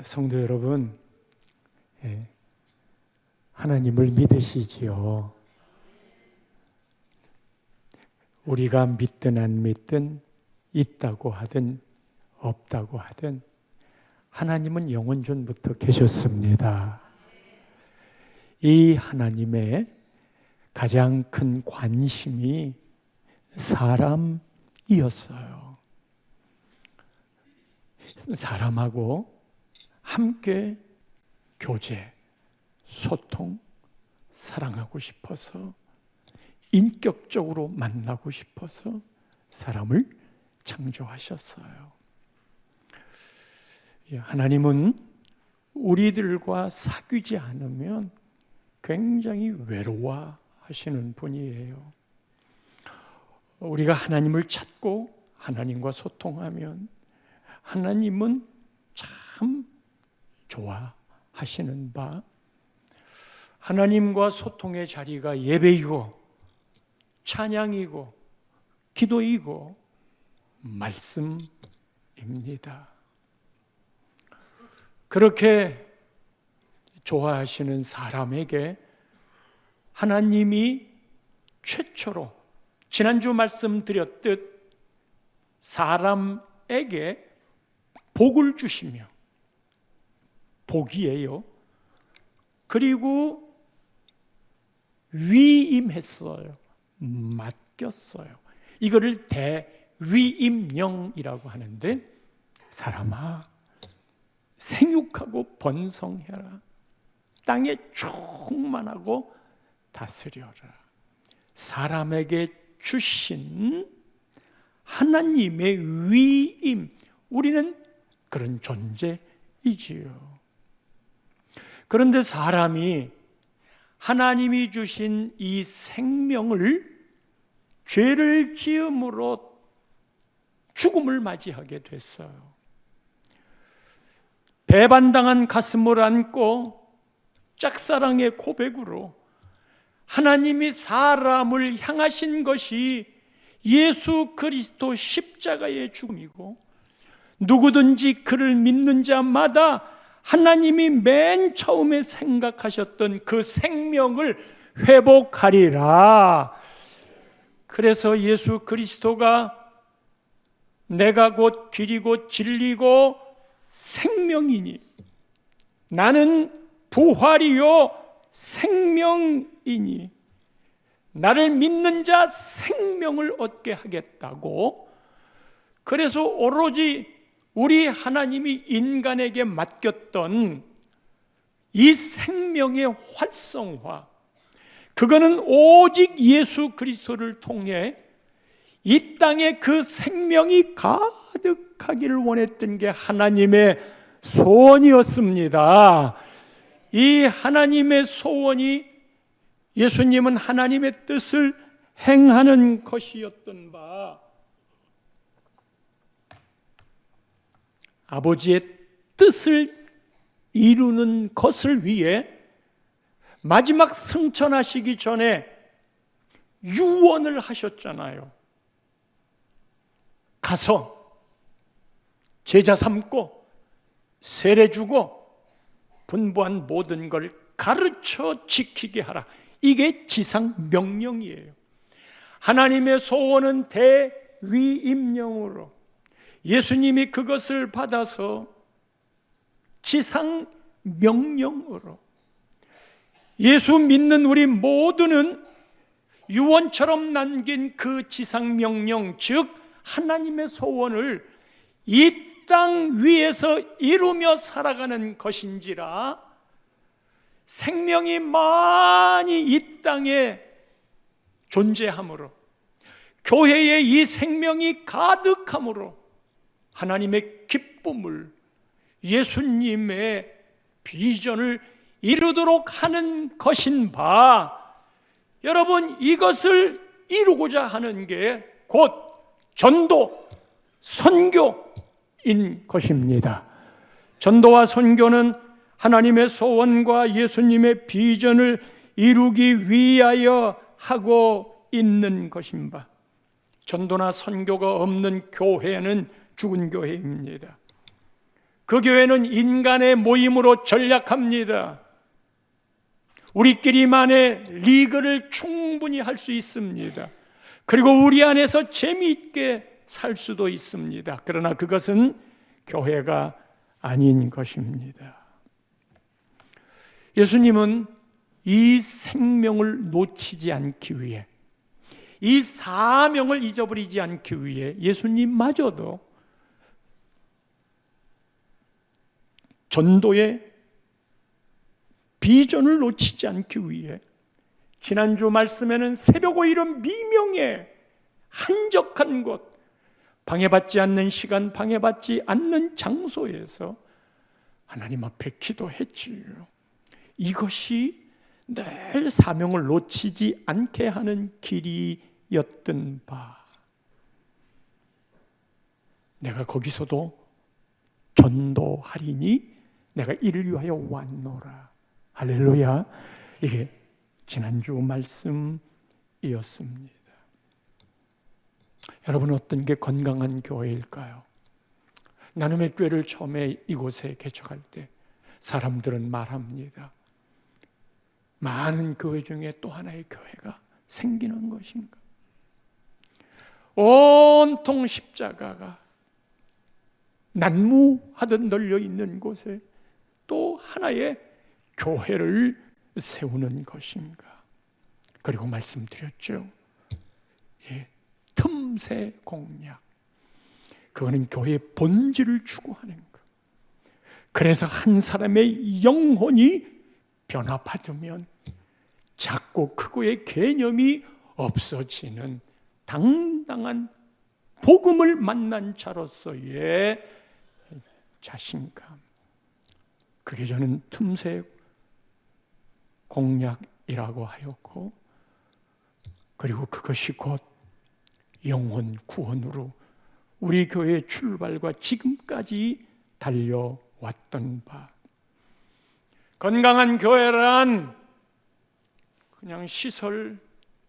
성도 여러분, 하나님을 믿으시지요? 우리가 믿든 안 믿든, 있다고 하든 없다고 하든 하나님은 영원전부터 계셨습니다. 이 하나님의 가장 큰 관심이 사람이었어요. 사람하고 함께 교제, 소통, 사랑하고 싶어서, 인격적으로 만나고 싶어서 사람을 창조하셨어요. 하나님은 우리들과 사귀지 않으면 굉장히 외로워하시는 분이에요. 우리가 하나님을 찾고 하나님과 소통하면 하나님은 참 좋아하시는 바, 하나님과 소통의 자리가 예배이고 찬양이고 기도이고 말씀입니다. 그렇게 좋아하시는 사람에게 하나님이 최초로 지난주 말씀드렸듯 사람에게 복을 주시며, 복이에요. 그리고 위임했어요. 맡겼어요. 이거를 대위임령이라고 하는데, 사람아 생육하고 번성해라. 땅에 충만하고 다스려라. 사람에게 주신 하나님의 위임, 우리는 그런 존재이지요. 그런데 사람이 하나님이 주신 이 생명을 죄를 지음으로 죽음을 맞이하게 됐어요. 배반당한 가슴을 안고 짝사랑의 고백으로 하나님이 사람을 향하신 것이 예수 그리스도 십자가의 죽음이고, 누구든지 그를 믿는 자마다 하나님이 맨 처음에 생각하셨던 그 생명을 회복하리라. 그래서 예수 그리스도가 내가 곧 길이고 진리고 생명이니, 나는 부활이요 생명이니 나를 믿는 자 생명을 얻게 하겠다고, 그래서 오로지 우리 하나님이 인간에게 맡겼던 이 생명의 활성화, 그거는 오직 예수 그리스도를 통해 이 땅에 그 생명이 가득하기를 원했던 게 하나님의 소원이었습니다. 이 하나님의 소원이, 예수님은 하나님의 뜻을 행하는 것이었던 바, 아버지의 뜻을 이루는 것을 위해 마지막 승천하시기 전에 유언을 하셨잖아요. 가서 제자 삼고 세례 주고 분부한 모든 걸 가르쳐 지키게 하라. 이게 지상 명령이에요. 하나님의 소원은 대위임령으로 예수님이 그것을 받아서 지상 명령으로, 예수 믿는 우리 모두는 유언처럼 남긴 그 지상 명령, 즉 하나님의 소원을 이 땅 위에서 이루며 살아가는 것인지라, 생명이 많이 이 땅에 존재하므로, 교회에 이 생명이 가득하므로 하나님의 기쁨을, 예수님의 비전을 이루도록 하는 것인 바, 여러분, 이것을 이루고자 하는 게 곧 전도, 선교인 것입니다. 전도와 선교는 하나님의 소원과 예수님의 비전을 이루기 위하여 하고 있는 것인 바, 전도나 선교가 없는 교회는 죽은 교회입니다. 그 교회는 인간의 모임으로 전략합니다. 우리끼리만의 리그를 충분히 할 수 있습니다. 그리고 우리 안에서 재미있게 살 수도 있습니다. 그러나 그것은 교회가 아닌 것입니다. 예수님은 이 생명을 놓치지 않기 위해, 이 사명을 잊어버리지 않기 위해 예수님마저도 전도의 비전을 놓치지 않기 위해 지난주 말씀에는 새벽 이른 미명에 한적한 곳, 방해받지 않는 시간, 방해받지 않는 장소에서 하나님 앞에 기도했지요. 이것이 늘 사명을 놓치지 않게 하는 길이었던 바. 내가 거기서도 전도하리니 내가 이를 위하여 왔노라. 할렐루야. 이게 지난주 말씀이었습니다. 여러분, 어떤 게 건강한 교회일까요? 나눔의 교회를 처음에 이곳에 개척할 때 사람들은 말합니다. 많은 교회 중에 또 하나의 교회가 생기는 것인가? 온통 십자가가 난무하듯 널려 있는 곳에 또 하나의 교회를 세우는 것인가? 그리고 말씀드렸죠. 예, 틈새 공략. 그거는 교회의 본질을 추구하는 것. 그래서 한 사람의 영혼이 변화받으면 작고 크고의 개념이 없어지는 당당한 복음을 만난 자로서의 자신감. 그게 저는 틈새 공략이라고 하였고, 그리고 그것이 곧 영혼 구원으로 우리 교회의 출발과 지금까지 달려왔던 바. 건강한 교회란 그냥 시설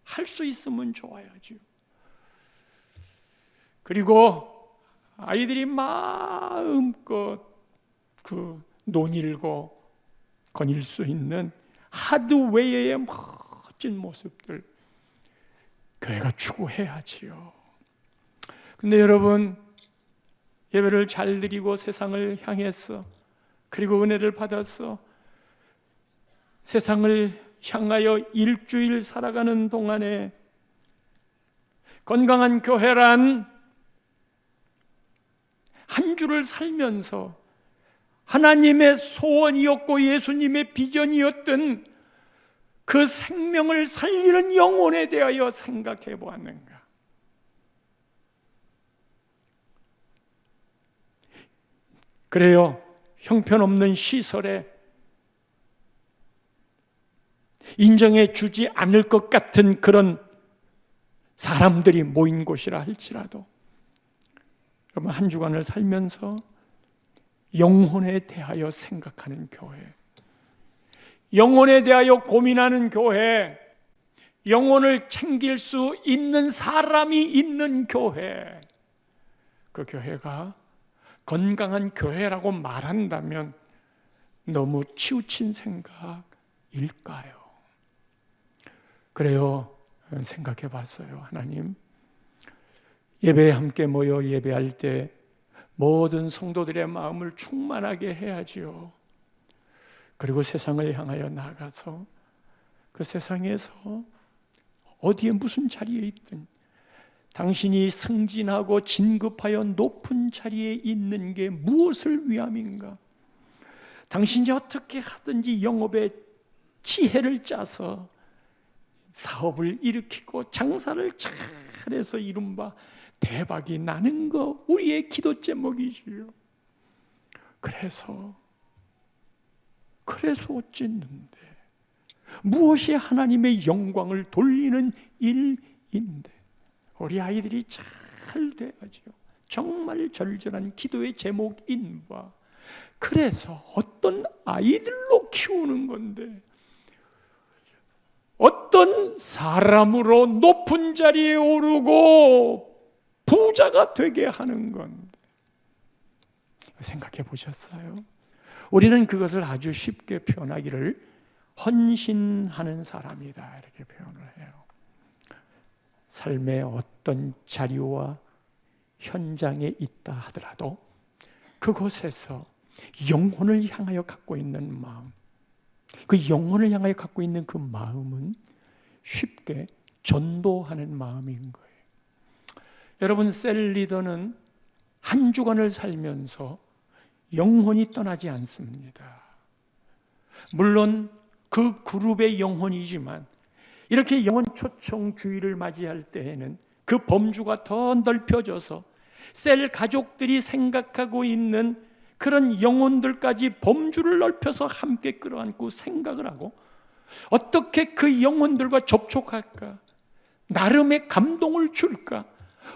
할 수 있으면 좋아야죠. 그리고 아이들이 마음껏 그 논일고 거닐 수 있는 하드웨어의 멋진 모습들, 교회가 추구해야지요. 근데 여러분, 예배를 잘 드리고 세상을 향해서, 그리고 은혜를 받아서 세상을 향하여 일주일 살아가는 동안에 건강한 교회란 한 주를 살면서 하나님의 소원이었고 예수님의 비전이었던 그 생명을 살리는 영혼에 대하여 생각해 보았는가? 그래요. 형편없는 시설에 인정해 주지 않을 것 같은 그런 사람들이 모인 곳이라 할지라도 여러분, 한 주간을 살면서 영혼에 대하여 생각하는 교회, 영혼에 대하여 고민하는 교회, 영혼을 챙길 수 있는 사람이 있는 교회, 그 교회가 건강한 교회라고 말한다면 너무 치우친 생각일까요? 그래요. 생각해 봤어요. 하나님, 예배에 함께 모여 예배할 때 모든 성도들의 마음을 충만하게 해야지요. 그리고 세상을 향하여 나가서 그 세상에서 어디에 무슨 자리에 있든 당신이 승진하고 진급하여 높은 자리에 있는 게 무엇을 위함인가? 당신이 어떻게 하든지 영업의 지혜를 짜서 사업을 일으키고 장사를 잘해서 이른바 대박이 나는 거 우리의 기도 제목이지요. 그래서 어쨌는데 무엇이 하나님의 영광을 돌리는 일인데 우리 아이들이 잘 돼야죠. 정말 절절한 기도의 제목인 바. 그래서 어떤 아이들로 키우는 건데 어떤 사람으로 높은 자리에 오르고 부자가 되게 하는 건데 생각해 보셨어요? 우리는 그것을 아주 쉽게 표현하기를 헌신하는 사람이다 이렇게 표현을 해요. 삶의 어떤 자리와 현장에 있다 하더라도 그곳에서 영혼을 향하여 갖고 있는 마음, 그 영혼을 향하여 갖고 있는 그 마음은 쉽게 전도하는 마음인 거예요. 여러분, 셀 리더는 한 주간을 살면서 영혼이 떠나지 않습니다. 물론 그 그룹의 영혼이지만 이렇게 영혼 초청 주의를 맞이할 때에는 그 범주가 더 넓혀져서 셀 가족들이 생각하고 있는 그런 영혼들까지 범주를 넓혀서 함께 끌어안고 생각을 하고 어떻게 그 영혼들과 접촉할까? 나름의 감동을 줄까?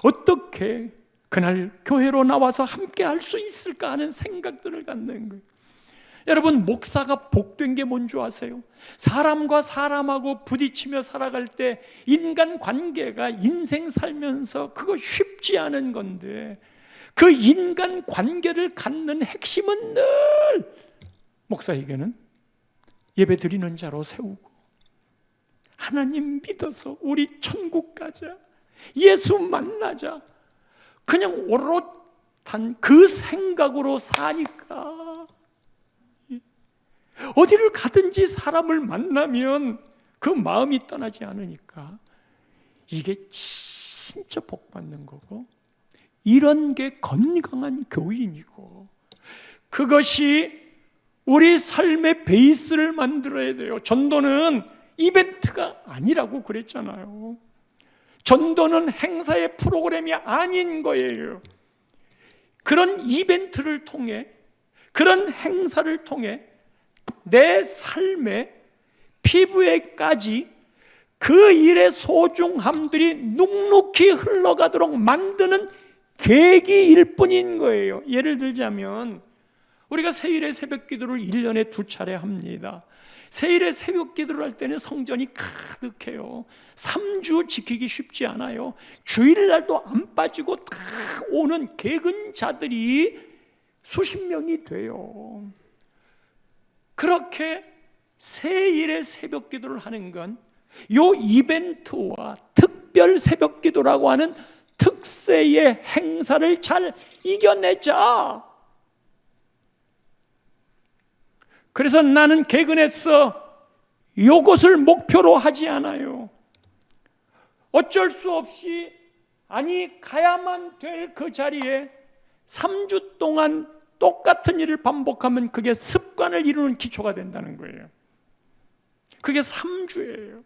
어떻게 그날 교회로 나와서 함께 할 수 있을까 하는 생각들을 갖는 거예요. 여러분, 목사가 복된 게 뭔 줄 아세요? 사람과 사람하고 부딪히며 살아갈 때 인간 관계가 인생 살면서 그거 쉽지 않은 건데 그 인간 관계를 갖는 핵심은 늘 목사에게는 예배 드리는 자로 세우고 하나님 믿어서 우리 천국 가자, 예수 만나자, 그냥 오롯한 그 생각으로 사니까 어디를 가든지 사람을 만나면 그 마음이 떠나지 않으니까 이게 진짜 복 받는 거고, 이런 게 건강한 교인이고, 그것이 우리 삶의 베이스를 만들어야 돼요. 전도는 이벤트가 아니라고 그랬잖아요. 전도는 행사의 프로그램이 아닌 거예요. 그런 이벤트를 통해, 그런 행사를 통해 내 삶의 피부에까지 그 일의 소중함들이 눅눅이 흘러가도록 만드는 계기일 뿐인 거예요. 예를 들자면 우리가 세일의 새벽 기도를 1년에 2차례 합니다. 세일의 새벽 기도를 할 때는 성전이 가득해요. 3주 지키기 쉽지 않아요. 주일날도 안 빠지고 다 오는 개근자들이 수십 명이 돼요. 그렇게 세일의 새벽 기도를 하는 건 요 이벤트와 특별 새벽 기도라고 하는 특세의 행사를 잘 이겨내자. 그래서 나는 개근했어, 요것을 목표로 하지 않아요. 어쩔 수 없이 가야만 될 그 자리에 3주 동안 똑같은 일을 반복하면 그게 습관을 이루는 기초가 된다는 거예요. 그게 3주예요.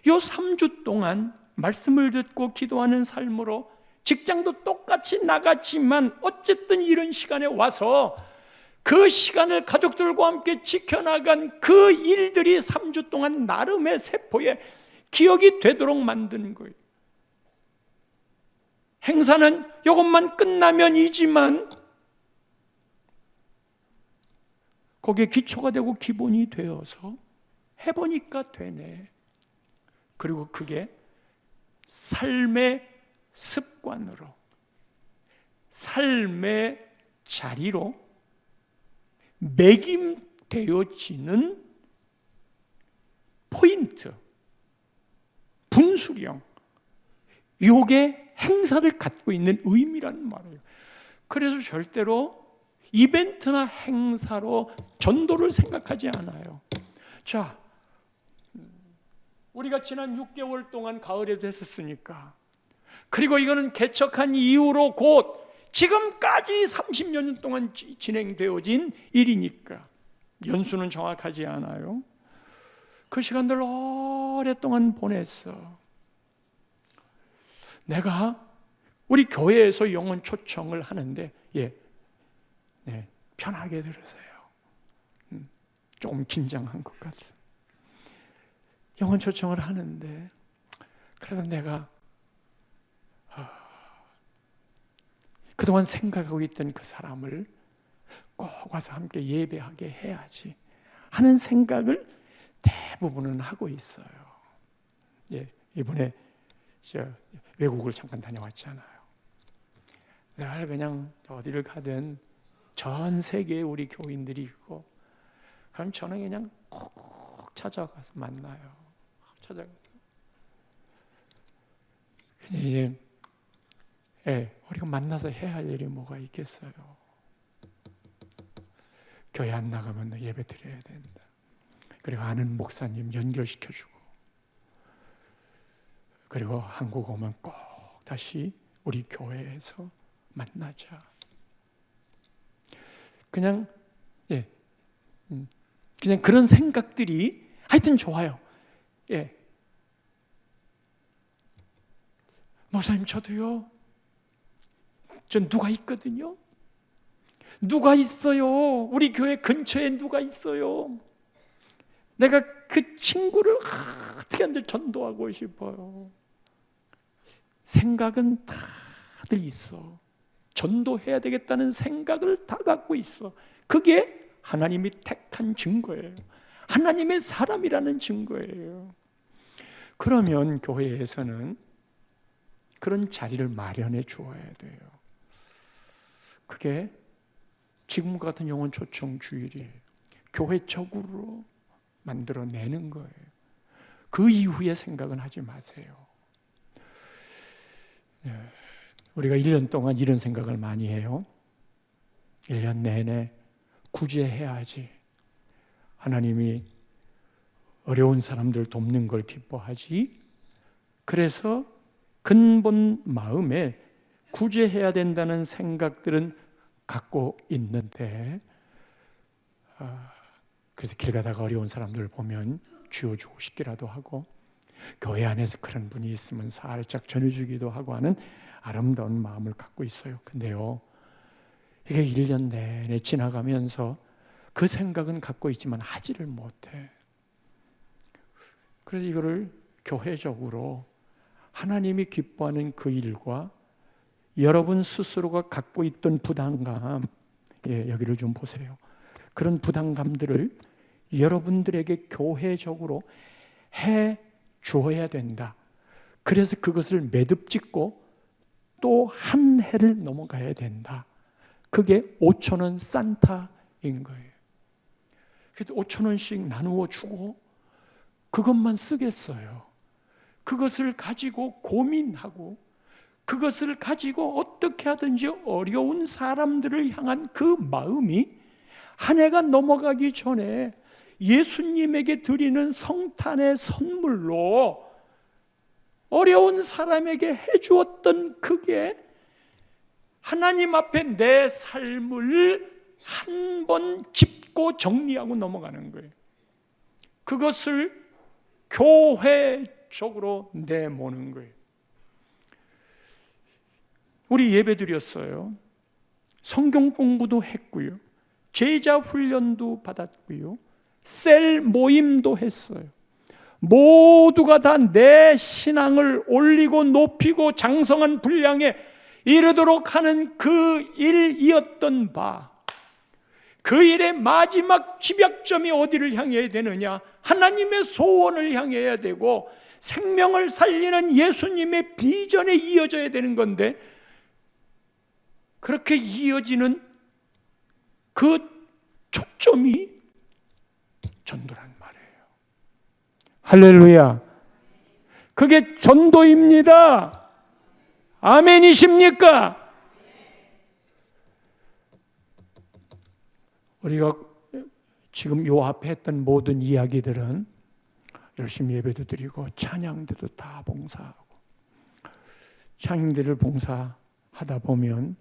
요 3주 동안 말씀을 듣고 기도하는 삶으로 직장도 똑같이 나갔지만 어쨌든 이런 시간에 와서 그 시간을 가족들과 함께 지켜나간 그 일들이 3주 동안 나름의 세포에 기억이 되도록 만드는 거예요. 행사는 이것만 끝나면이지만 거기에 기초가 되고 기본이 되어서 해보니까 되네. 그리고 그게 삶의 습관으로, 삶의 자리로 매김되어지는 포인트, 분수령, 이게 행사를 갖고 있는 의미라는 말이에요. 그래서 절대로 이벤트나 행사로 전도를 생각하지 않아요. 자, 우리가 지난 6개월 동안 가을에도 했었으니까, 그리고 이거는 개척한 이후로 곧 지금까지 30여 년 동안 진행되어진 일이니까 연수는 정확하지 않아요. 그 시간들 오랫동안 보냈어. 내가 우리 교회에서 영혼 초청을 하는데 편하게 들으세요. 조금 긴장한 것 같아요. 영혼 초청을 하는데 그래도 내가 그동안 생각하고 있던 그 사람을 꼭 와서 함께 예배하게 해야지 하는 생각을 대부분은 하고 있어요. 이번에 외국을 잠깐 다녀왔잖아요. 늘 그냥 어디를 가든 전 세계에 우리 교인들이 있고, 그럼 저는 그냥 꼭 찾아가서 만나요. 찾아가서. 이제 우리가 만나서 해야 할 일이 뭐가 있겠어요? 교회 안 나가면 예배 드려야 된다. 그리고 아는 목사님 연결시켜주고, 그리고 한국 오면 꼭 다시 우리 교회에서 만나자. 그냥 그냥 그런 생각들이 하여튼 좋아요. 목사님, 저도요. 전 누가 있거든요. 누가 있어요. 우리 교회 근처에 누가 있어요. 내가 그 친구를 어떻게든 전도하고 싶어요. 생각은 다들 있어. 전도해야 되겠다는 생각을 다 갖고 있어. 그게 하나님이 택한 증거예요. 하나님의 사람이라는 증거예요. 그러면 교회에서는 그런 자리를 마련해 주어야 돼요. 그게 지금과 같은 영혼 초청 주일이에요. 교회적으로 만들어내는 거예요. 그 이후에 생각은 하지 마세요. 우리가 1년 동안 이런 생각을 많이 해요. 1년 내내 구제해야지. 하나님이 어려운 사람들 돕는 걸 기뻐하지. 그래서 근본 마음에 구제해야 된다는 생각들은 갖고 있는데, 그래서 길 가다가 어려운 사람들을 보면 쥐어주고 싶기라도 하고, 교회 안에서 그런 분이 있으면 살짝 전해주기도 하고 하는 아름다운 마음을 갖고 있어요. 근데요, 이게 1년 내내 지나가면서 그 생각은 갖고 있지만 하지를 못해. 그래서 이거를 교회적으로 하나님이 기뻐하는 그 일과 여러분 스스로가 갖고 있던 부담감, 여기를 좀 보세요. 그런 부담감들을 여러분들에게 교회적으로 해 주어야 된다. 그래서 그것을 매듭 짓고 또 한 해를 넘어가야 된다. 그게 5,000원 산타인 거예요. 그래서 5,000원씩 나누어 주고 그것만 쓰겠어요. 그것을 가지고 고민하고 그것을 가지고 어떻게 하든지 어려운 사람들을 향한 그 마음이 한 해가 넘어가기 전에 예수님에게 드리는 성탄의 선물로 어려운 사람에게 해주었던 그게 하나님 앞에 내 삶을 한 번 짚고 정리하고 넘어가는 거예요. 그것을 교회적으로 내모는 거예요. 우리 예배 드렸어요. 성경 공부도 했고요. 제자 훈련도 받았고요. 셀 모임도 했어요. 모두가 다 내 신앙을 올리고 높이고 장성한 분량에 이르도록 하는 그 일이었던 바, 그 일의 마지막 집약점이 어디를 향해야 되느냐? 하나님의 소원을 향해야 되고 생명을 살리는 예수님의 비전에 이어져야 되는 건데, 그렇게 이어지는 그 초점이 전도란 말이에요. 할렐루야. 그게 전도입니다. 아멘이십니까? 우리가 지금 요 앞에 했던 모든 이야기들은 열심히 예배도 드리고 찬양대도 다 봉사하고, 찬양대를 봉사하다 보면,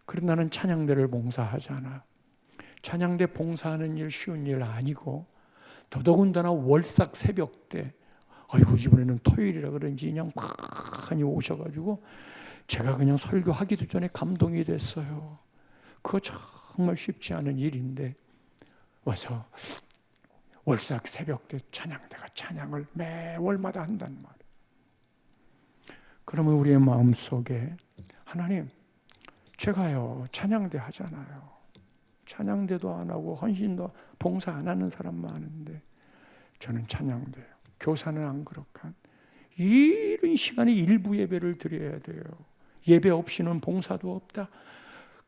그런 나는 찬양대를 봉사하잖아. 찬양대 봉사하는 일 쉬운 일 아니고, 더더군다나 월삭 새벽 때, 아이고 이번에는 토요일이라 그런지 그냥 많이 오셔가지고 제가 그냥 설교하기도 전에 감동이 됐어요. 그거 정말 쉽지 않은 일인데 와서 월삭 새벽 때 찬양대가 찬양을 매월마다 한단 말이에요. 그러면 우리의 마음속에 하나님, 제가요 찬양대 하잖아요. 찬양대도 안 하고 헌신도 봉사 안 하는 사람 많은데 저는 찬양대요. 교사는 안 그렇간 이런 시간에 일부 예배를 드려야 돼요. 예배 없이는 봉사도 없다.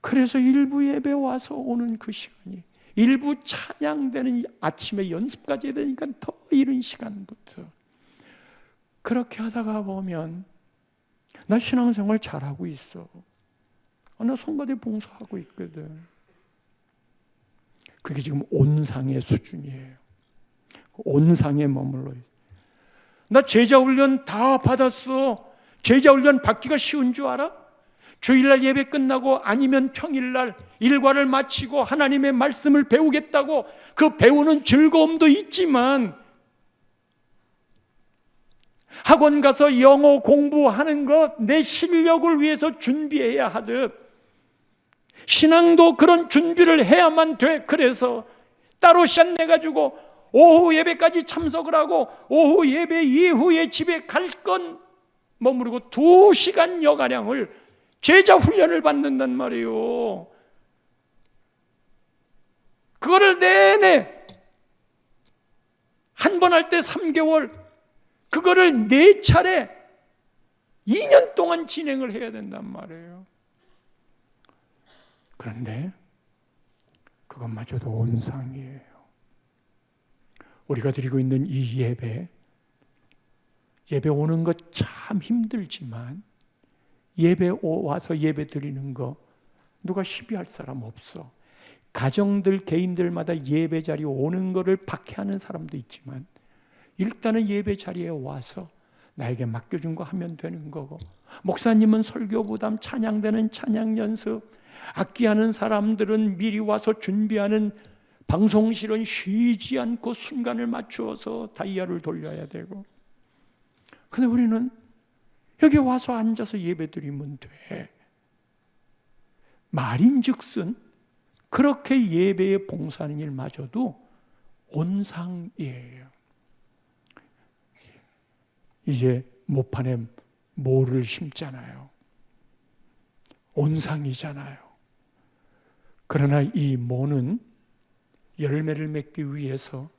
그래서 일부 예배 와서 오는 그 시간이, 일부 찬양되는 아침에 연습까지 해야 되니까 더 이른 시간부터 그렇게 하다가 보면 나 신앙생활 잘하고 있어, 나 성가대 봉사하고 있거든. 그게 지금 온상의 수준이에요. 온상에 머물러 있어. 나 제자훈련 다 받았어. 제자훈련 받기가 쉬운 줄 알아? 주일날 예배 끝나고 아니면 평일날 일과를 마치고 하나님의 말씀을 배우겠다고, 그 배우는 즐거움도 있지만 학원 가서 영어 공부하는 것 내 실력을 위해서 준비해야 하듯 신앙도 그런 준비를 해야만 돼. 그래서 따로 시간 내가지고 오후 예배까지 참석을 하고 오후 예배 이후에 집에 갈 건 머무르고 2시간 여가량을 제자 훈련을 받는단 말이에요. 그거를 내내 한 번 할 때 3개월, 그거를 4차례 2년 동안 진행을 해야 된단 말이에요. 그런데 그것마저도 온상이에요. 우리가 드리고 있는 이 예배 오는 것 참 힘들지만 예배 와서 예배 드리는 거 누가 시비할 사람 없어. 가정들 개인들마다 예배 자리에 오는 거를 박해하는 사람도 있지만 일단은 예배 자리에 와서 나에게 맡겨준 거 하면 되는 거고, 목사님은 설교 부담, 찬양되는 찬양 연습, 악기하는 사람들은 미리 와서 준비하는 방송실은 쉬지 않고 순간을 맞추어서 다이얼을 돌려야 되고, 근데 우리는 여기 와서 앉아서 예배 드리면 돼. 말인즉슨 그렇게 예배에 봉사하는 일마저도 온상이에요. 이제 모판에 모를 심잖아요. 온상이잖아요. 그러나 이 모는 열매를 맺기 위해서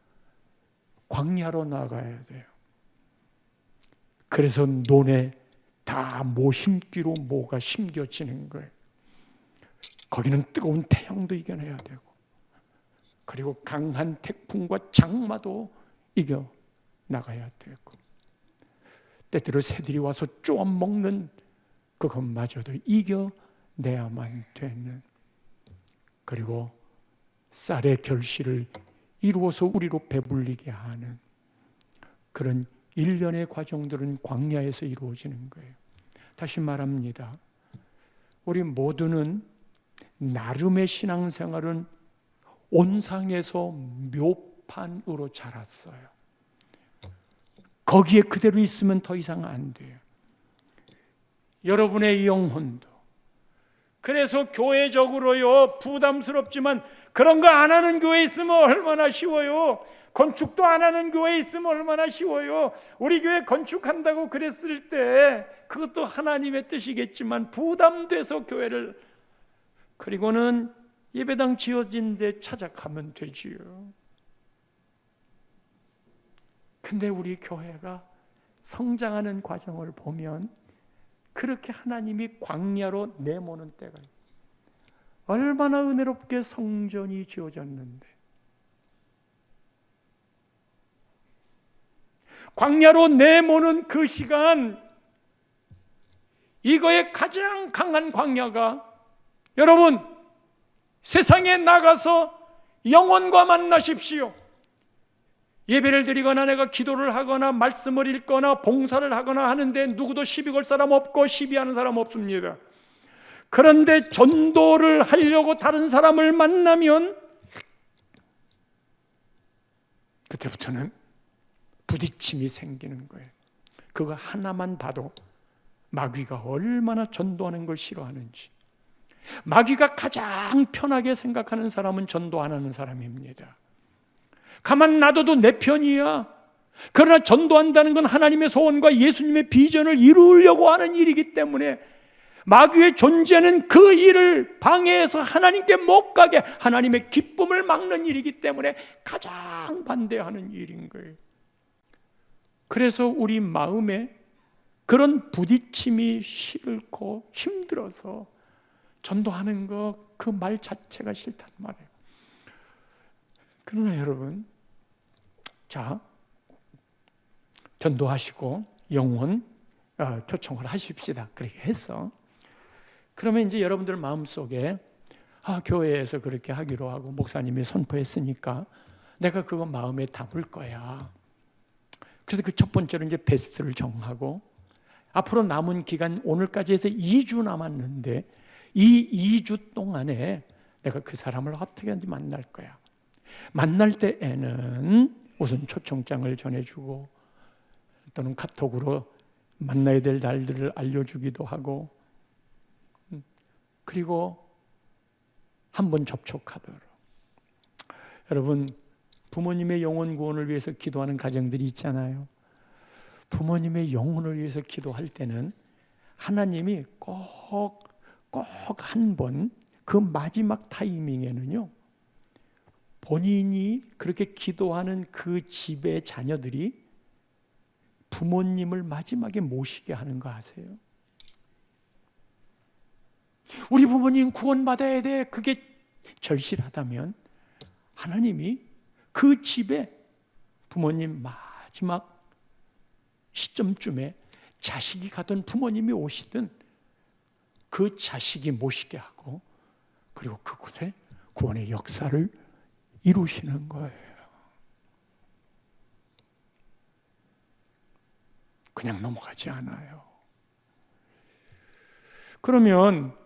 광야로 나가야 돼요. 그래서 논에 다 모 심기로 모가 심겨지는 거예요. 거기는 뜨거운 태양도 이겨내야 되고, 그리고 강한 태풍과 장마도 이겨 나가야 되고, 때때로 새들이 와서 쪼아 먹는 그것마저도 이겨내야만 되는, 그리고 쌀의 결실을 이루어서 우리로 배불리게 하는 그런 일련의 과정들은 광야에서 이루어지는 거예요. 다시 말합니다. 우리 모두는 나름의 신앙생활은 온상에서 묘판으로 자랐어요. 거기에 그대로 있으면 더 이상 안 돼요. 여러분의 영혼도. 그래서 교회적으로요, 부담스럽지만 그런 거 안 하는 교회 있으면 얼마나 쉬워요. 건축도 안 하는 교회 있으면 얼마나 쉬워요. 우리 교회 건축한다고 그랬을 때 그것도 하나님의 뜻이겠지만 부담돼서 교회를, 그리고는 예배당 지어진 데 찾아가면 되지요. 근데 우리 교회가 성장하는 과정을 보면 그렇게 하나님이 광야로 내모는 때가 있어요. 얼마나 은혜롭게 성전이 지어졌는데, 광야로 내모는 그 시간, 이거의 가장 강한 광야가, 여러분 세상에 나가서 영혼과 만나십시오. 예배를 드리거나 내가 기도를 하거나 말씀을 읽거나 봉사를 하거나 하는데 누구도 시비 걸 사람 없고 시비하는 사람 없습니다. 그런데 전도를 하려고 다른 사람을 만나면 그때부터는 부딪힘이 생기는 거예요. 그거 하나만 봐도 마귀가 얼마나 전도하는 걸 싫어하는지. 마귀가 가장 편하게 생각하는 사람은 전도 안 하는 사람입니다. 가만 놔둬도 내 편이야. 그러나 전도한다는 건 하나님의 소원과 예수님의 비전을 이루려고 하는 일이기 때문에 마귀의 존재는 그 일을 방해해서 하나님께 못 가게, 하나님의 기쁨을 막는 일이기 때문에 가장 반대하는 일인 거예요. 그래서 우리 마음에 그런 부딪힘이 싫고 힘들어서 전도하는 거 그 말 자체가 싫단 말이에요. 그러나 여러분, 자, 전도하시고 영혼 초청을 하십시다. 그렇게 했어. 그러면 이제 여러분들 마음속에 교회에서 그렇게 하기로 하고 목사님이 선포했으니까 내가 그거 마음에 담을 거야. 그래서 그 첫 번째로 이제 베스트를 정하고 앞으로 남은 기간 오늘까지 해서 2주 남았는데 이 2주 동안에 내가 그 사람을 어떻게 하든지 만날 거야. 만날 때에는 우선 초청장을 전해주고 또는 카톡으로 만나야 될 날들을 알려주기도 하고 그리고 한번 접촉하도록. 여러분, 부모님의 영혼 구원을 위해서 기도하는 가정들이 있잖아요. 부모님의 영혼을 위해서 기도할 때는 하나님이 꼭 한 번 그 마지막 타이밍에는요, 본인이 그렇게 기도하는 그 집의 자녀들이 부모님을 마지막에 모시게 하는 거 아세요? 우리 부모님 구원받아야 돼. 그게 절실하다면 하나님이 그 집에 부모님 마지막 시점쯤에 자식이 가던 부모님이 오시든 그 자식이 모시게 하고 그리고 그곳에 구원의 역사를 이루시는 거예요. 그냥 넘어가지 않아요. 그러면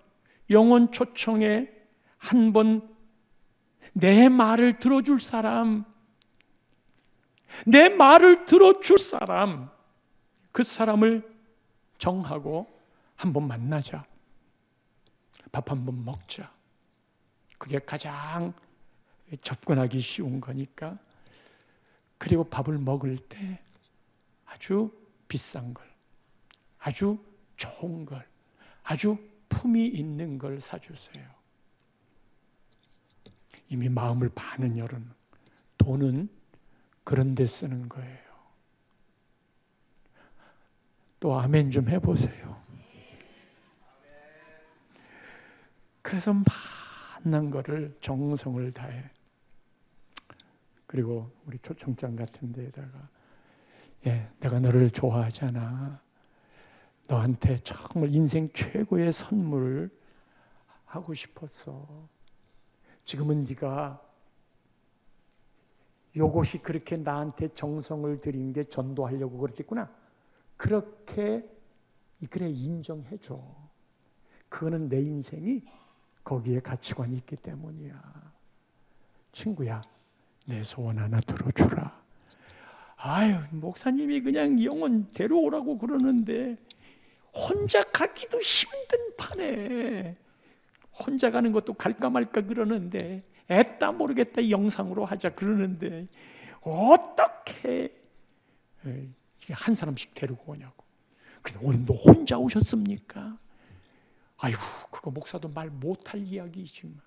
영혼 초청에 한 번 내 말을 들어줄 사람, 내 말을 들어줄 사람, 그 사람을 정하고 한번 만나자. 밥 한번 먹자. 그게 가장 접근하기 쉬운 거니까. 그리고 밥을 먹을 때 아주 비싼 걸, 아주 좋은 걸, 아주 품이 있는 걸 사주세요. 이미 마음을 반은 열은 돈은 그런 데 쓰는 거예요. 또 아멘 좀 해보세요. 그래서 만난 거를 정성을 다해. 그리고 우리 초청장 같은 데에다가 내가 너를 좋아하잖아. 너한테 정말 인생 최고의 선물을 하고 싶었어. 지금은 네가 요것이 그렇게 나한테 정성을 들인 게 전도하려고 그랬겠구나. 그렇게 그래 인정해줘. 그거는 내 인생이 거기에 가치관이 있기 때문이야. 친구야, 내 소원 하나 들어주라. 아유, 목사님이 그냥 영혼 데려오라고 그러는데 혼자 가기도 힘든 판에 혼자 가는 것도 갈까 말까 그러는데 애따 모르겠다 영상으로 하자 그러는데 어떻게 한 사람씩 데리고 오냐고. 근데 오늘도 혼자 오셨습니까? 아이고, 그거 목사도 말 못할 이야기이지만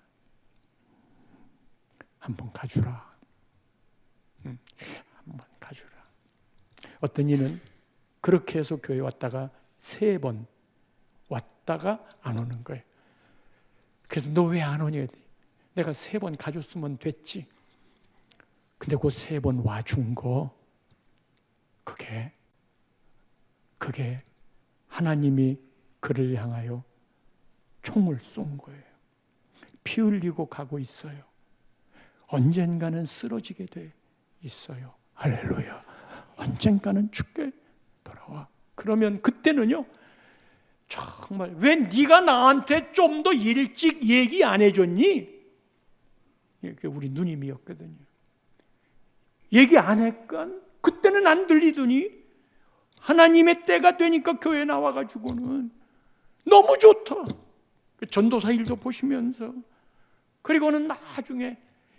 한번 가주라. 한번 가주라. 어떤 이는 그렇게 해서 교회 왔다가 3번 왔다가 안 오는 거예요. 그래서 너 왜 안 오니? 내가 3번 가줬으면 됐지. 근데 그 3번 와준 거 그게 하나님이 그를 향하여 총을 쏜 거예요. 피 흘리고 가고 있어요. 언젠가는 쓰러지게 돼 있어요. 할렐루야. 언젠가는 죽게 돌아와. 그러면 그때는요, 정말 왜 네가 나한테 좀 더 일찍 얘기 안 해줬니? 이게 우리 누님이었거든요. 얘기 안 했건 그때는 안 들리더니 하나님의 때가 되니까 교회 나와가지고는 너무 좋다. 전도사 일도 보시면서 그리고는 나중에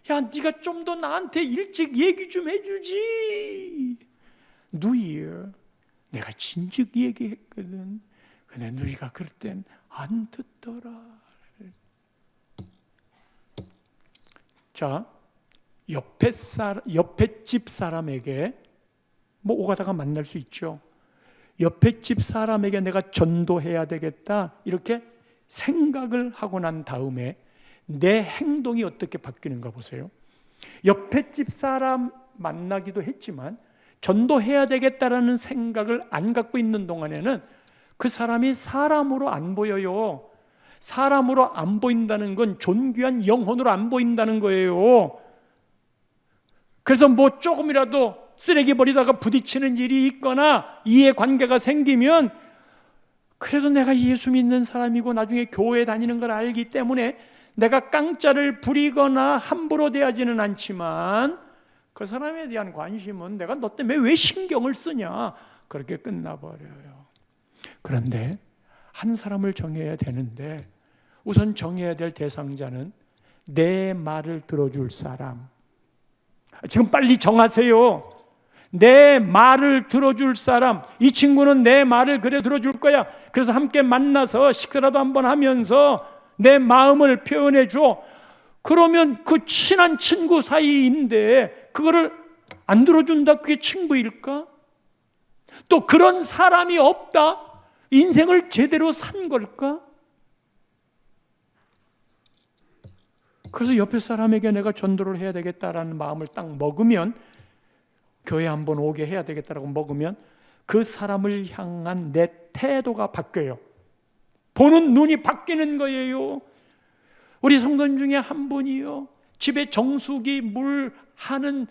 야, 네가 좀 더 나한테 일찍 얘기 좀 해주지. 누이요, 내가 진즉 얘기했거든. 근데 누이가 그럴 땐 안 듣더라. 자, 옆에 집 사람에게 뭐 오가다가 만날 수 있죠. 옆에 집 사람에게 내가 전도해야 되겠다 이렇게 생각을 하고 난 다음에 내 행동이 어떻게 바뀌는가 보세요. 옆에 집 사람 만나기도 했지만 전도해야 되겠다라는 생각을 안 갖고 있는 동안에는 그 사람이 사람으로 안 보여요. 사람으로 안 보인다는 건 존귀한 영혼으로 안 보인다는 거예요. 그래서 뭐 조금이라도 쓰레기 버리다가 부딪히는 일이 있거나 이해관계가 생기면 그래도 내가 예수 믿는 사람이고 나중에 교회 다니는 걸 알기 때문에 내가 깡짜를 부리거나 함부로 대하지는 않지만 그 사람에 대한 관심은 내가 너 때문에 왜 신경을 쓰냐 그렇게 끝나버려요. 그런데 한 사람을 정해야 되는데 우선 정해야 될 대상자는 내 말을 들어줄 사람. 지금 빨리 정하세요. 내 말을 들어줄 사람. 이 친구는 내 말을 그래 들어줄 거야. 그래서 함께 만나서 식사라도 한번 하면서 내 마음을 표현해 줘. 그러면 그 친한 친구 사이인데 그거를 안 들어준다? 그게 친구일까? 또 그런 사람이 없다? 인생을 제대로 산 걸까? 그래서 옆에 사람에게 내가 전도를 해야 되겠다라는 마음을 딱 먹으면, 교회 한번 오게 해야 되겠다라고 먹으면 그 사람을 향한 내 태도가 바뀌어요. 보는 눈이 바뀌는 거예요. 우리 성도님 중에 한 분이요, 집에 정수기 물 하는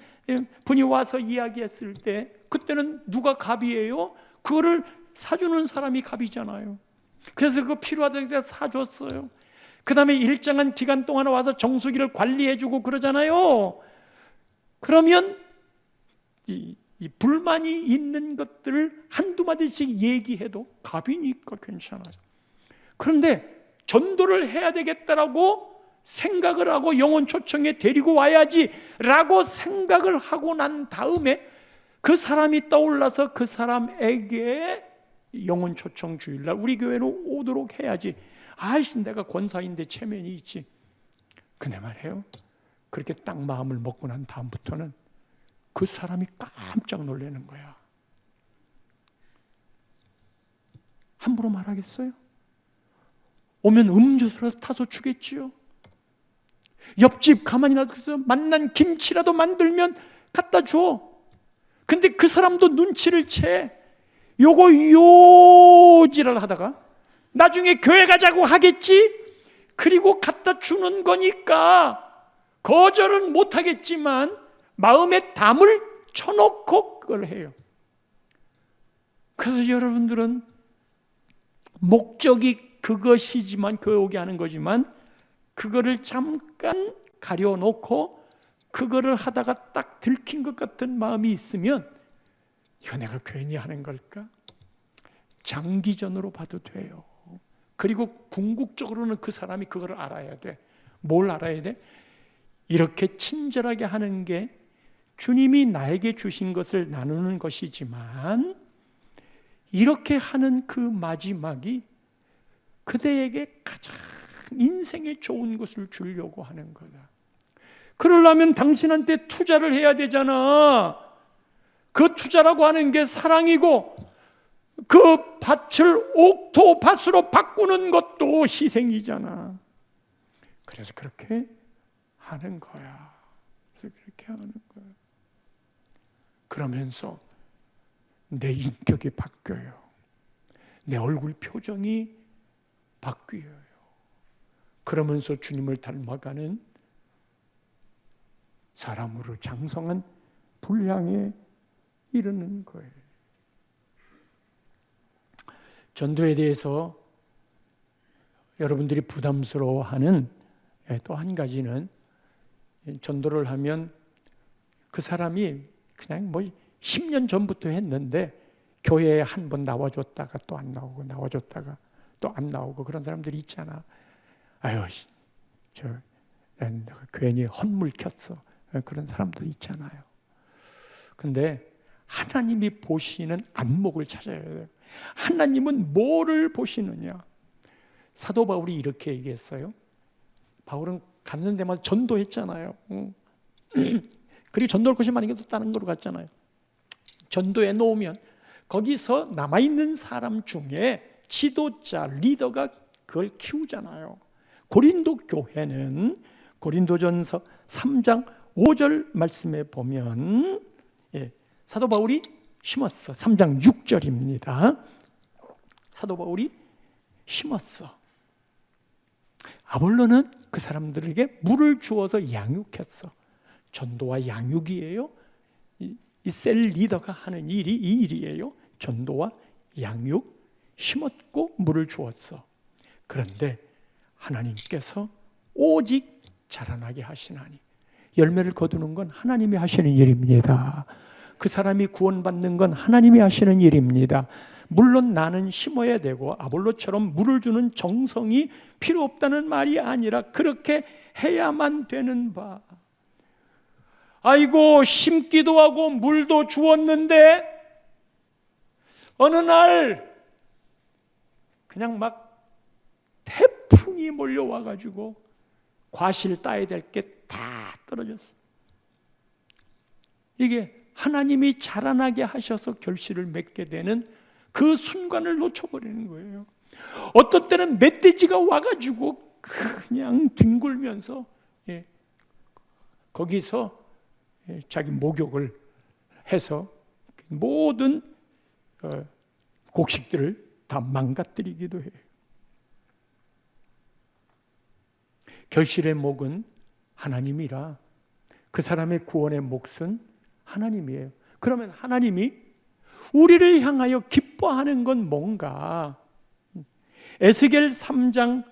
분이 와서 이야기했을 때 그때는 누가 갑이에요? 그거를 사주는 사람이 갑이잖아요. 그래서 그거 필요하다고 사줬어요. 그 다음에 일정한 기간 동안 와서 정수기를 관리해주고 그러잖아요. 그러면 이 불만이 있는 것들을 한두 마디씩 얘기해도 갑이니까 괜찮아요. 그런데 전도를 해야 되겠다라고 생각을 하고 영혼 초청에 데리고 와야지 라고 생각을 하고 난 다음에 그 사람이 떠올라서 그 사람에게 영혼 초청 주일날 우리 교회로 오도록 해야지. 아이씨, 내가 권사인데 체면이 있지. 근데 말이에요, 그렇게 딱 마음을 먹고 난 다음부터는 그 사람이 깜짝 놀라는 거야. 함부로 말하겠어요? 오면 음료수라도 타서 주겠지요. 옆집 가만히 놔둬서 만난 김치라도 만들면 갖다 줘. 근데 그 사람도 눈치를 채. 요거 요지랄 하다가 나중에 교회 가자고 하겠지? 그리고 갖다 주는 거니까 거절은 못 하겠지만 마음에 담을 쳐놓고 그걸 해요. 그래서 여러분들은 목적이 그것이지만, 교회 오게 하는 거지만 그거를 잠깐 가려놓고 그거를 하다가 딱 들킨 것 같은 마음이 있으면 이거 내가 괜히 하는 걸까? 장기전으로 봐도 돼요. 그리고 궁극적으로는 그 사람이 그걸 알아야 돼. 뭘 알아야 돼? 이렇게 친절하게 하는 게 주님이 나에게 주신 것을 나누는 것이지만 이렇게 하는 그 마지막이 그대에게 가장 인생에 좋은 것을 주려고 하는 거다. 그러려면 당신한테 투자를 해야 되잖아. 그 투자라고 하는 게 사랑이고 그 밭을 옥토 밭으로 바꾸는 것도 희생이잖아. 그래서 그렇게 하는 거야. 그래서 그렇게 하는 거야. 그러면서 내 인격이 바뀌어요. 내 얼굴 표정이 바뀌어요. 그러면서 주님을 닮아가는 사람으로 장성한 분량에 이르는 거예요. 전도에 대해서 여러분들이 부담스러워하는 또 한 가지는, 전도를 하면 그 사람이 그냥 뭐 10년 전부터 했는데 교회에 한 번 나와줬다가 또 안 나오고, 나와줬다가 또 안 나오고, 그런 사람들이 있잖아. 아유, 내가 괜히 헛물 켰어. 그런 사람도 있잖아요. 근데 하나님이 보시는 안목을 찾아야 돼요. 하나님은 뭐를 보시느냐? 사도 바울이 이렇게 얘기했어요. 바울은 가는 데마다 전도했잖아요. 그리고 전도할 것이 많은 게 또 다른 거로 갔잖아요. 전도해 놓으면 거기서 남아있는 사람 중에 지도자, 리더가 그걸 키우잖아요. 고린도 교회는 고린도전서 3장 5절 말씀에 보면 사도 바울이 심었어. 3장 6절입니다. 사도 바울이 심었어. 아볼로는 그 사람들에게 물을 주어서 양육했어. 전도와 양육이에요. 이 셀 리더가 하는 일이 이 일이에요. 전도와 양육, 심었고 물을 주었어. 그런데 하나님께서 오직 자라나게 하시나니, 열매를 거두는 건 하나님이 하시는 일입니다. 그 사람이 구원받는 건 하나님이 하시는 일입니다. 물론 나는 심어야 되고 아볼로처럼 물을 주는 정성이 필요 없다는 말이 아니라 그렇게 해야만 되는 바. 아이고, 심기도 하고 물도 주었는데 어느 날 그냥 막 태풍이 몰려와가지고 과실 따야 될 게 다 떨어졌어. 이게 하나님이 자라나게 하셔서 결실을 맺게 되는 그 순간을 놓쳐버리는 거예요. 어떤 때는 멧돼지가 와가지고 그냥 뒹굴면서 거기서 자기 목욕을 해서 모든 곡식들을 다 망가뜨리기도 해요. 결실의 목은 하나님이라 그 사람의 구원의 몫은 하나님이에요. 그러면 하나님이 우리를 향하여 기뻐하는 건 뭔가? 에스겔 3장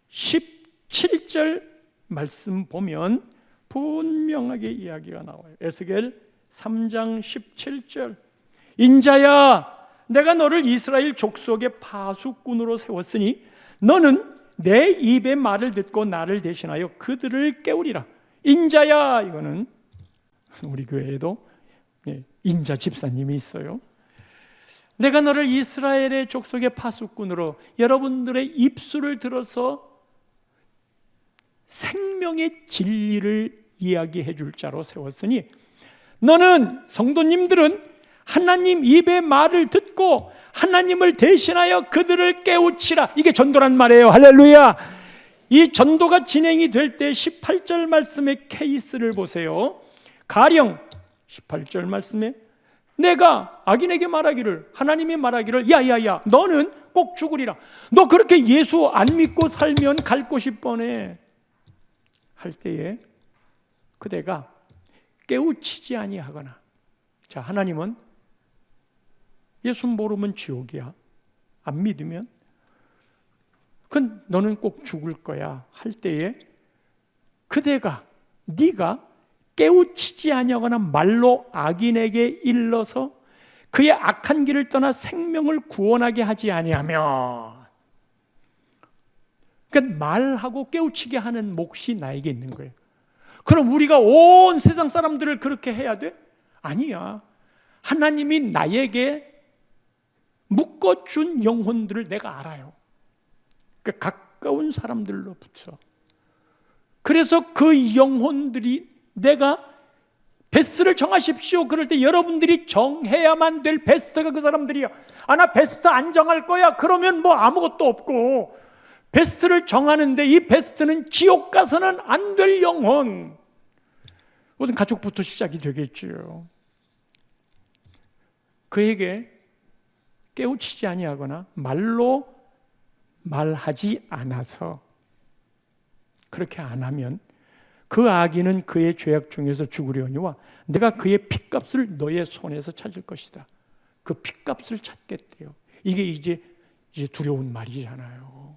17절 말씀 보면 분명하게 이야기가 나와요. 에스겔 3장 17절. 인자야, 내가 너를 이스라엘 족속의 파수꾼으로 세웠으니 너는 내 입의 말을 듣고 나를 대신하여 그들을 깨우리라. 인자야, 이거는 우리 교회에도 인자 집사님이 있어요. 내가 너를 이스라엘의 족속의 파수꾼으로 여러분들의 입술을 들어서 생명의 진리를 이야기해 줄 자로 세웠으니 너는, 성도님들은 하나님 입의 말을 듣고 하나님을 대신하여 그들을 깨우치라. 이게 전도란 말이에요. 할렐루야. 이 전도가 진행이 될 때 18절 말씀의 케이스를 보세요. 가령 18절 말씀에 내가 악인에게 말하기를, 하나님이 말하기를 야야야 너는 꼭 죽으리라. 너 그렇게 예수 안 믿고 살면 갈 곳이 뻔해 할 때에 그대가 깨우치지 아니하거나, 자, 하나님은 예수 모르면 지옥이야, 안 믿으면 그건 너는 꼭 죽을 거야 할 때에 그대가, 네가 깨우치지 아니하거나 말로 악인에게 일러서 그의 악한 길을 떠나 생명을 구원하게 하지 아니하면, 그러니까 말하고 깨우치게 하는 몫이 나에게 있는 거예요. 그럼 우리가 온 세상 사람들을 그렇게 해야 돼? 아니야. 하나님이 나에게 묶어준 영혼들을 내가 알아요. 그 가까운 사람들로부터. 그래서 그 영혼들이, 내가 베스트를 정하십시오 그럴 때 여러분들이 정해야만 될 베스트가 그 사람들이야. 아, 나 베스트 안 정할 거야 그러면 뭐 아무것도 없고, 베스트를 정하는데 이 베스트는 지옥 가서는 안 될 영혼, 모든 가족부터 시작이 되겠죠. 그에게 깨우치지 아니하거나 말로 말하지 않아서, 그렇게 안 하면 그 악인은 그의 죄악 중에서 죽으려니와 내가 그의 핏값을 너의 손에서 찾을 것이다. 그 핏값을 찾겠대요. 이게 이제 두려운 말이잖아요.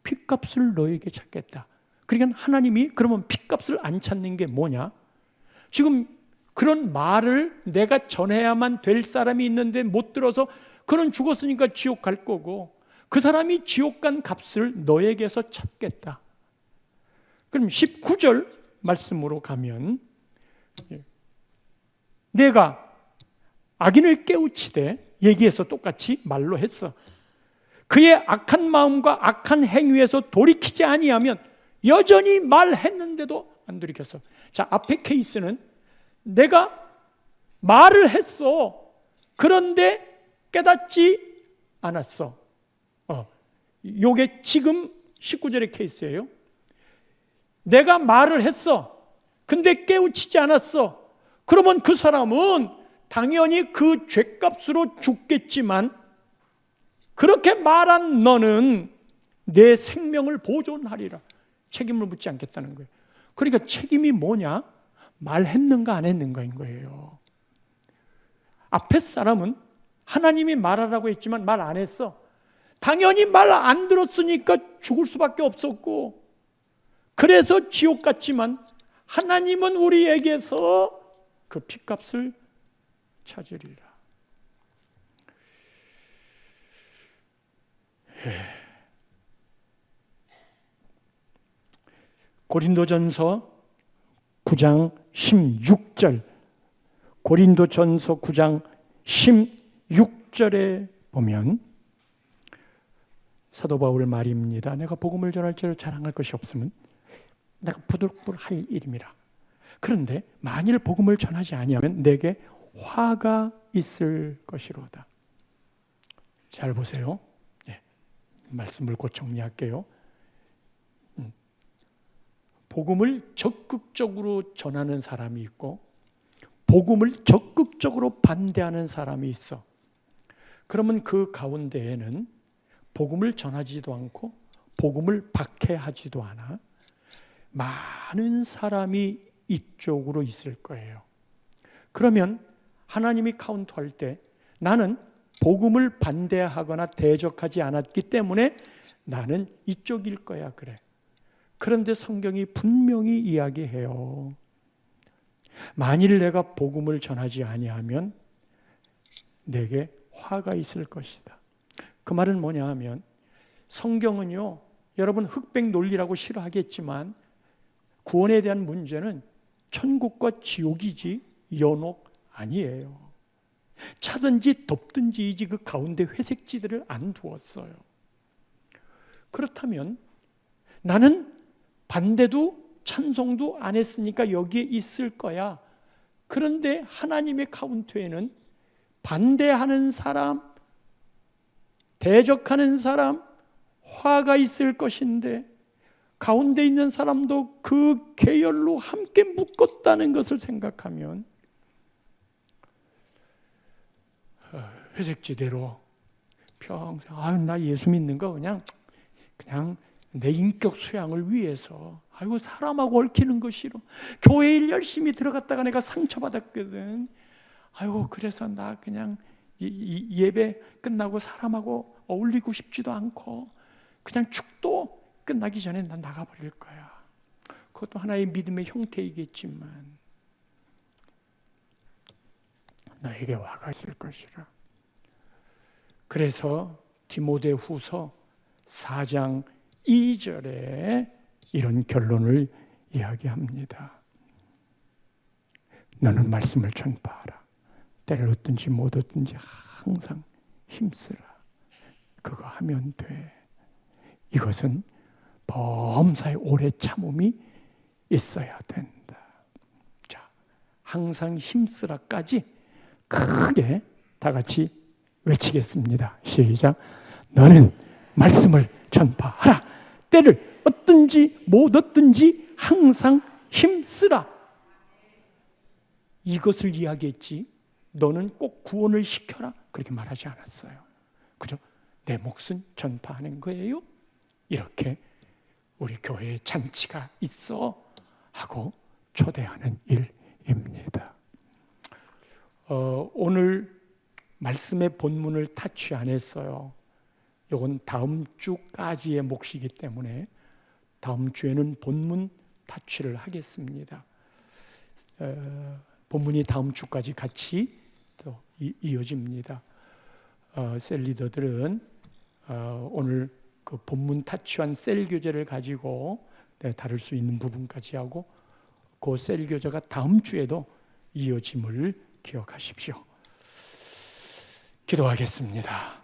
핏값을 너에게 찾겠다. 그러니까 하나님이 그러면 핏값을 안 찾는 게 뭐냐? 지금 그런 말을 내가 전해야만 될 사람이 있는데 못 들어서 그는 죽었으니까 지옥 갈 거고, 그 사람이 지옥 간 값을 너에게서 찾겠다. 그럼 19절 말씀으로 가면 내가 악인을 깨우치되, 얘기해서 똑같이 말로 했어. 그의 악한 마음과 악한 행위에서 돌이키지 아니하면, 여전히 말했는데도 안 돌이켰어. 자, 앞에 케이스는 내가 말을 했어. 그런데 깨닫지 않았어. 요게 지금 19절의 케이스예요. 내가 말을 했어. 근데 깨우치지 않았어. 그러면 그 사람은 당연히 그 죄값으로 죽겠지만 그렇게 말한 너는 내 생명을 보존하리라. 책임을 묻지 않겠다는 거예요. 그러니까 책임이 뭐냐? 말했는가 안 했는가인 거예요. 앞에 사람은 하나님이 말하라고 했지만 말 안 했어. 당연히 말 안 들었으니까 죽을 수밖에 없었고, 그래서 지옥 갔지만 하나님은 우리에게서 그 핏값을 찾으리라. 고린도전서 9장 16절, 고린도전서 9장 16절에 보면 사도 바울 말입니다. 내가 복음을 전할 줄로 자랑할 것이 없으면 내가 부들부들할 일임이라. 그런데 만일 복음을 전하지 아니하면 내게 화가 있을 것이로다. 잘 보세요. 말씀을 곧 정리할게요. 복음을 적극적으로 전하는 사람이 있고 복음을 적극적으로 반대하는 사람이 있어. 그러면 그 가운데에는 복음을 전하지도 않고 복음을 박해하지도 않아 많은 사람이 이쪽으로 있을 거예요. 그러면 하나님이 카운트할 때 나는 복음을 반대하거나 대적하지 않았기 때문에 나는 이쪽일 거야 그래. 그런데 성경이 분명히 이야기해요. 만일 내가 복음을 전하지 아니하면 내게 화가 있을 것이다. 그 말은 뭐냐 하면 성경은요, 여러분 흑백 논리라고 싫어하겠지만 구원에 대한 문제는 천국과 지옥이지 연옥 아니에요. 차든지 덥든지이지 그 가운데 회색지대를 안 두었어요. 그렇다면 나는 반대도 찬송도 안 했으니까 여기에 있을 거야. 그런데 하나님의 카운트에는 반대하는 사람, 대적하는 사람, 화가 있을 것인데 가운데 있는 사람도 그 계열로 함께 묶었다는 것을 생각하면 회색지대로 평생 나 예수 믿는 거 그냥 내 인격 수양을 위해서 사람하고 얽히는 거 싫어. 교회 일 열심히 들어갔다가 내가 상처받았거든. 그래서 나 그냥 예배 끝나고 사람하고 어울리고 싶지도 않고 그냥 축도 끝나기 전에 난 나가버릴 거야. 그것도 하나의 믿음의 형태이겠지만 너에게 화가 있을 것이라. 그래서 디모데후서 4장 2절에 이런 결론을 이야기합니다. 너는 말씀을 전파하라. 때를 얻든지 못 얻든지 항상 힘쓰라. 그거 하면 돼. 이것은 범사에 오래 참음이 있어야 된다. 자, 항상 힘쓰라까지 크게 다 같이 외치겠습니다. 시작. 너는 말씀을 전파하라. 때를 얻든지 못 얻든지 항상 힘쓰라. 이것을 이야기했지 너는 꼭 구원을 시켜라 그렇게 말하지 않았어요. 그죠? 내 몫은 전파하는 거예요. 이렇게 우리 교회에 잔치가 있어 하고 초대하는 일입니다. 오늘 말씀의 본문을 타치 안 했어요. 이건 다음 주까지의 몫이기 때문에 다음 주에는 본문 타치를 하겠습니다. 본문이 다음 주까지 같이 또 이어집니다. 셀 리더들은 오늘 그 본문 타치한 셀 교재를 가지고 다룰 수 있는 부분까지 하고 그 셀 교재가 다음 주에도 이어짐을 기억하십시오. 기도하겠습니다.